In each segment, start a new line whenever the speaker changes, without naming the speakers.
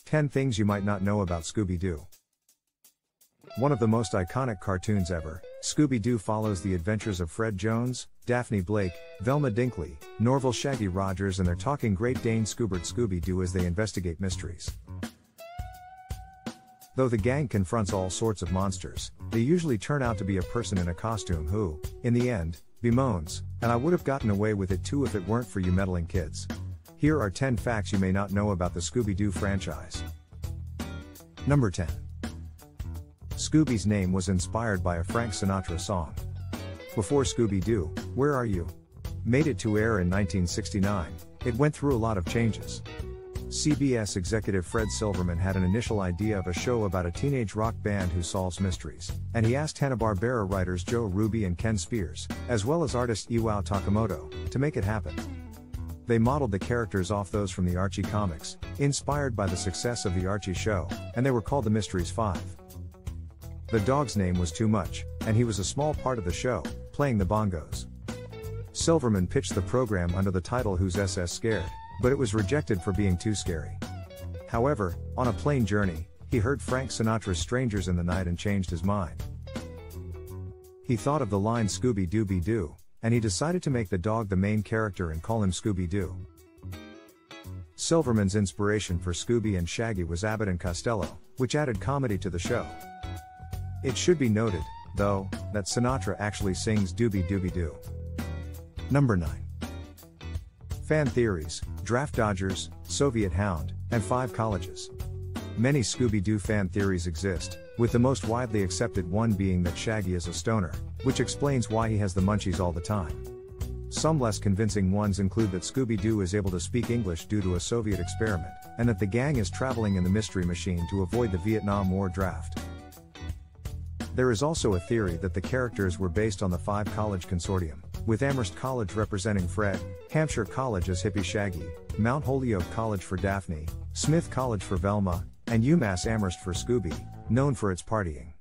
10 Things You Might Not Know About Scooby-Doo. One of the most iconic cartoons ever, Scooby-Doo follows the adventures of Fred Jones, Daphne Blake, Velma Dinkley, Norval Shaggy Rogers and their talking Great Dane Scooby-Doo as they investigate mysteries. Though the gang confronts all sorts of monsters, they usually turn out to be a person in a costume who, in the end, bemoans, "And I would have gotten away with it too if it weren't for you meddling kids." Here are 10 facts you may not know about the Scooby-Doo franchise. Number 10. Scooby's name was inspired by a Frank Sinatra song. Before Scooby-Doo, Where Are You? Made it to air in 1969, it went through a lot of changes. CBS executive Fred Silverman had an initial idea of a show about a teenage rock band who solves mysteries, and he asked Hanna-Barbera writers Joe Ruby and Ken Spears, as well as artist Iwao Takamoto, to make it happen. They modeled the characters off those from the Archie comics, inspired by the success of the Archie show, and they were called the Mysteries 5. The dog's name was too much, and he was a small part of the show, playing the bongos. Silverman pitched the program under the title Who's SS Scared, but it was rejected for being too scary. However, on a plane journey, he heard Frank Sinatra's Strangers in the Night and changed his mind. He thought of the line Scooby-Dooby-Doo, and he decided to make the dog the main character and call him Scooby-Doo. Silverman's inspiration for Scooby and Shaggy was Abbott and Costello, which added comedy to the show. It should be noted, though, that Sinatra actually sings Dooby-Dooby-Doo. Number 9. Fan theories, Draft Dodgers, Soviet Hound, and 5 colleges. Many Scooby-Doo fan theories exist, with the most widely accepted one being that Shaggy is a stoner, which explains why he has the munchies all the time. Some less convincing ones include that Scooby-Doo is able to speak English due to a Soviet experiment, and that the gang is traveling in the Mystery Machine to avoid the Vietnam War draft. There is also a theory that the characters were based on the 5 college consortium, with Amherst College representing Fred, Hampshire College as Hippie Shaggy, Mount Holyoke College for Daphne, Smith College for Velma, and UMass Amherst for Scooby, known for its partying.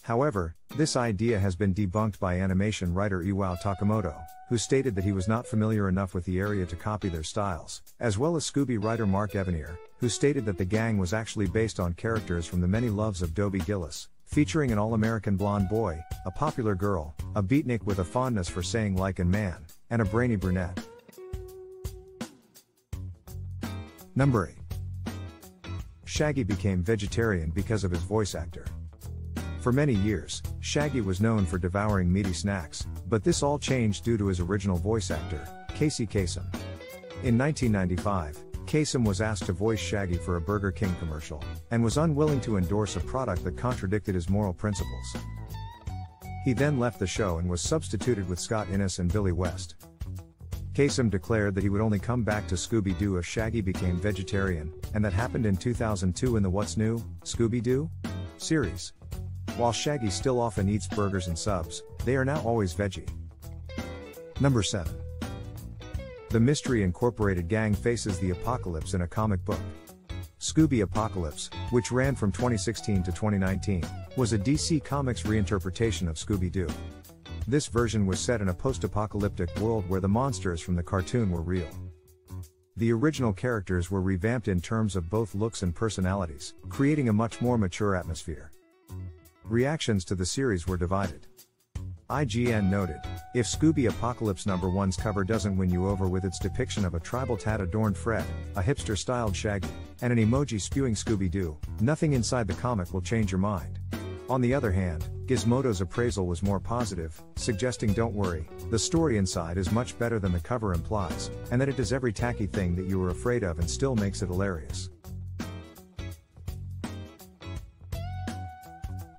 However, this idea has been debunked by animation writer Iwao Takamoto, who stated that he was not familiar enough with the area to copy their styles, as well as Scooby writer Mark Evanier, who stated that the gang was actually based on characters from The Many Loves of Dobie Gillis, featuring an all-American blonde boy, a popular girl, a beatnik with a fondness for saying like and man, and a brainy brunette. Number 8. Shaggy became vegetarian because of his voice actor. For many years, Shaggy was known for devouring meaty snacks, but this all changed due to his original voice actor, Casey Kasem. In 1995, Kasem was asked to voice Shaggy for a Burger King commercial, and was unwilling to endorse a product that contradicted his moral principles. He then left the show and was substituted with Scott Innes and Billy West. Kasem declared that he would only come back to Scooby-Doo if Shaggy became vegetarian, and that happened in 2002 in the What's New, Scooby-Doo? series. While Shaggy still often eats burgers and subs, they are now always veggie. Number 7. The Mystery Incorporated gang faces the apocalypse in a comic book. Scooby Apocalypse, which ran from 2016 to 2019, was a DC Comics reinterpretation of Scooby-Doo. This version was set in a post-apocalyptic world where the monsters from the cartoon were real. The original characters were revamped in terms of both looks and personalities, creating a much more mature atmosphere. Reactions to the series were divided. IGN noted, "If Scooby Apocalypse #1's cover doesn't win you over with its depiction of a tribal tat-adorned Fred, a hipster-styled Shaggy, and an emoji-spewing Scooby-Doo, nothing inside the comic will change your mind." On the other hand, Gizmodo's appraisal was more positive, suggesting don't worry, the story inside is much better than the cover implies, and that it does every tacky thing that you were afraid of and still makes it hilarious.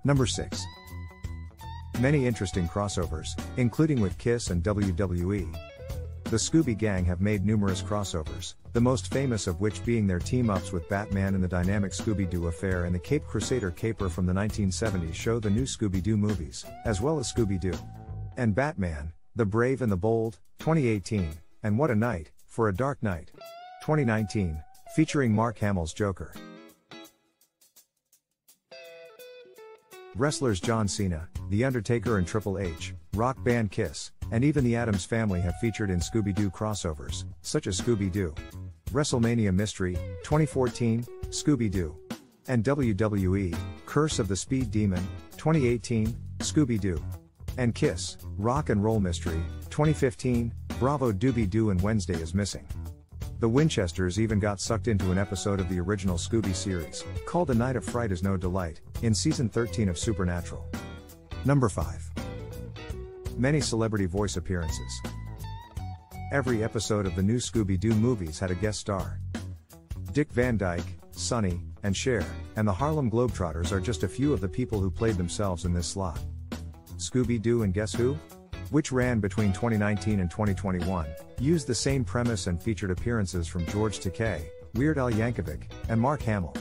Number 6. Many interesting crossovers, including with Kiss and WWE. The Scooby Gang have made numerous crossovers, the most famous of which being their team-ups with Batman in the dynamic Scooby-Doo Affair and the Cape Crusader Caper from the 1970s show The New Scooby-Doo movies, as well as Scooby-Doo and Batman, The Brave and the Bold, 2018, and What a Night, for a Dark Night, 2019, featuring Mark Hamill's Joker. Wrestlers John Cena, The Undertaker and Triple H, rock band Kiss, and even the Addams Family have featured in Scooby-Doo crossovers, such as Scooby-Doo WrestleMania Mystery, 2014, Scooby-Doo. And WWE, Curse of the Speed Demon, 2018, Scooby-Doo. And Kiss, Rock and Roll Mystery, 2015, Bravo Doobie-Doo and Wednesday is Missing. The Winchesters even got sucked into an episode of the original Scooby series, called A Night of Fright is No Delight, in season 13 of Supernatural. Number 5. Many celebrity voice appearances. Every episode of the new Scooby-Doo movies had a guest star. Dick Van Dyke, Sonny, and Cher, and the Harlem Globetrotters are just a few of the people who played themselves in this slot. Scooby-Doo and Guess Who?, which ran between 2019 and 2021, used the same premise and featured appearances from George Takei, Weird Al Yankovic, and Mark Hamill.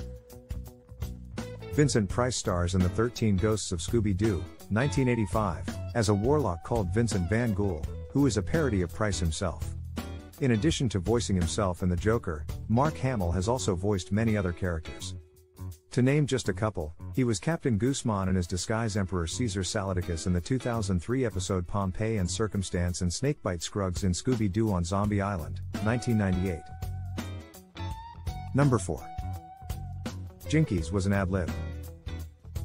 Vincent Price stars in the 13 Ghosts of Scooby-Doo, 1985, as a warlock called Vincent Van Ghoul, who is a parody of Price himself. In addition to voicing himself in The Joker, Mark Hamill has also voiced many other characters. To name just a couple, he was Captain Guzman in his disguise Emperor Caesar Saladicus in the 2003 episode Pompeii and Circumstance and Snakebite Scruggs in Scooby-Doo on Zombie Island, 1998. Number 4. Jinkies was an ad-lib.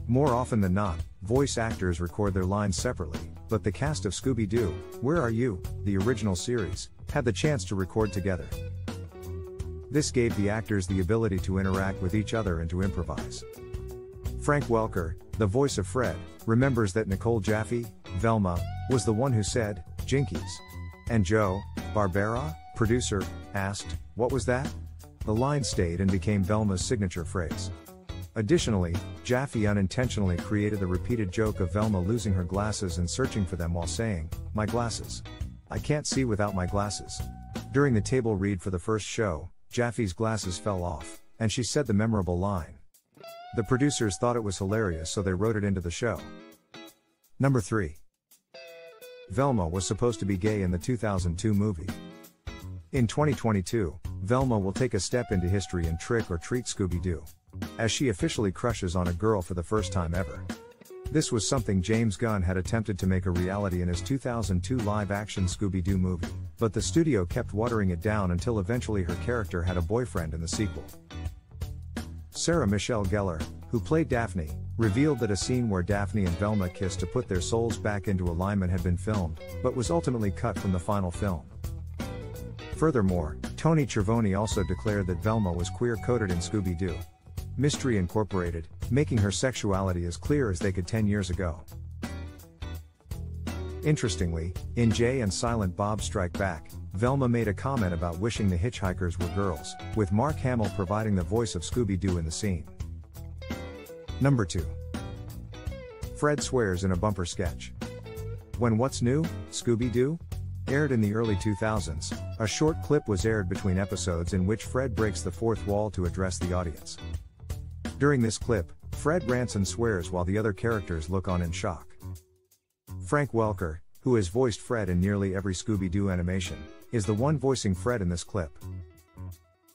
More often than not, voice actors record their lines separately, but the cast of Scooby-Doo, Where Are You?, the original series, had the chance to record together. This gave the actors the ability to interact with each other and to improvise. Frank Welker, the voice of Fred, remembers that Nicole Jaffe, Velma, was the one who said, "Jinkies." And Joe Barbera, producer, asked, "What was that?" The line stayed and became Velma's signature phrase. Additionally, Jaffe unintentionally created the repeated joke of Velma losing her glasses and searching for them while saying, "My glasses. I can't see without my glasses." During the table read for the first show, Jaffe's glasses fell off, and she said the memorable line. The producers thought it was hilarious, so they wrote it into the show. Number 3. Velma was supposed to be gay in the 2002 movie. In 2022, Velma will take a step into history in Trick or Treat Scooby-Doo, as she officially crushes on a girl for the first time ever. This was something James Gunn had attempted to make a reality in his 2002 live-action Scooby-Doo movie, but the studio kept watering it down until eventually her character had a boyfriend in the sequel. Sarah Michelle Gellar, who played Daphne, revealed that a scene where Daphne and Velma kissed to put their souls back into alignment had been filmed, but was ultimately cut from the final film. Furthermore, Tony Cervoni also declared that Velma was queer-coded in Scooby-Doo Mystery Incorporated, making her sexuality as clear as they could 10 years ago. Interestingly, in Jay and Silent Bob Strike Back, Velma made a comment about wishing the hitchhikers were girls, with Mark Hamill providing the voice of Scooby-Doo in the scene. Number 2. Fred swears in a bumper sketch. When What's New, Scooby-Doo? Aired in the early 2000s, a short clip was aired between episodes in which Fred breaks the fourth wall to address the audience. During this clip, Fred rants and swears while the other characters look on in shock. Frank Welker, who has voiced Fred in nearly every Scooby-Doo animation, is the one voicing Fred in this clip.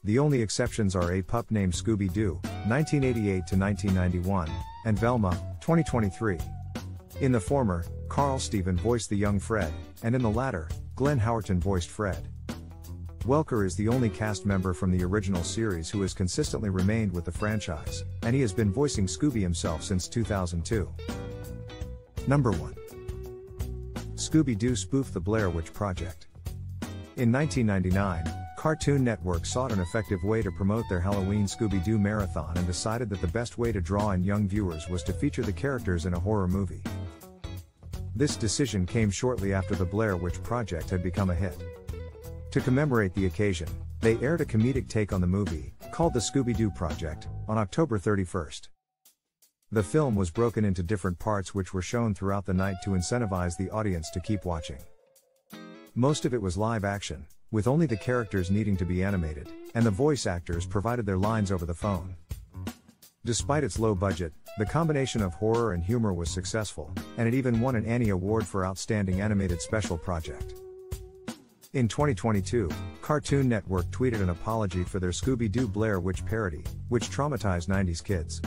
The only exceptions are A Pup Named Scooby-Doo, 1988 to 1991, and Velma, 2023. In the former, Carl Steven voiced the young Fred, and in the latter, Glenn Howerton voiced Fred. Welker is the only cast member from the original series who has consistently remained with the franchise, and he has been voicing Scooby himself since 2002. Number 1. Scooby-Doo spoofed The Blair Witch Project. In 1999, Cartoon Network sought an effective way to promote their Halloween Scooby-Doo marathon and decided that the best way to draw in young viewers was to feature the characters in a horror movie. This decision came shortly after The Blair Witch Project had become a hit. To commemorate the occasion, they aired a comedic take on the movie, called The Scooby-Doo Project, on October 31st. The film was broken into different parts which were shown throughout the night to incentivize the audience to keep watching. Most of it was live action, with only the characters needing to be animated, and the voice actors provided their lines over the phone. Despite its low budget, the combination of horror and humor was successful, and it even won an Annie Award for Outstanding Animated Special Project. In 2022, Cartoon Network tweeted an apology for their Scooby-Doo Blair Witch parody, which traumatized 90s kids.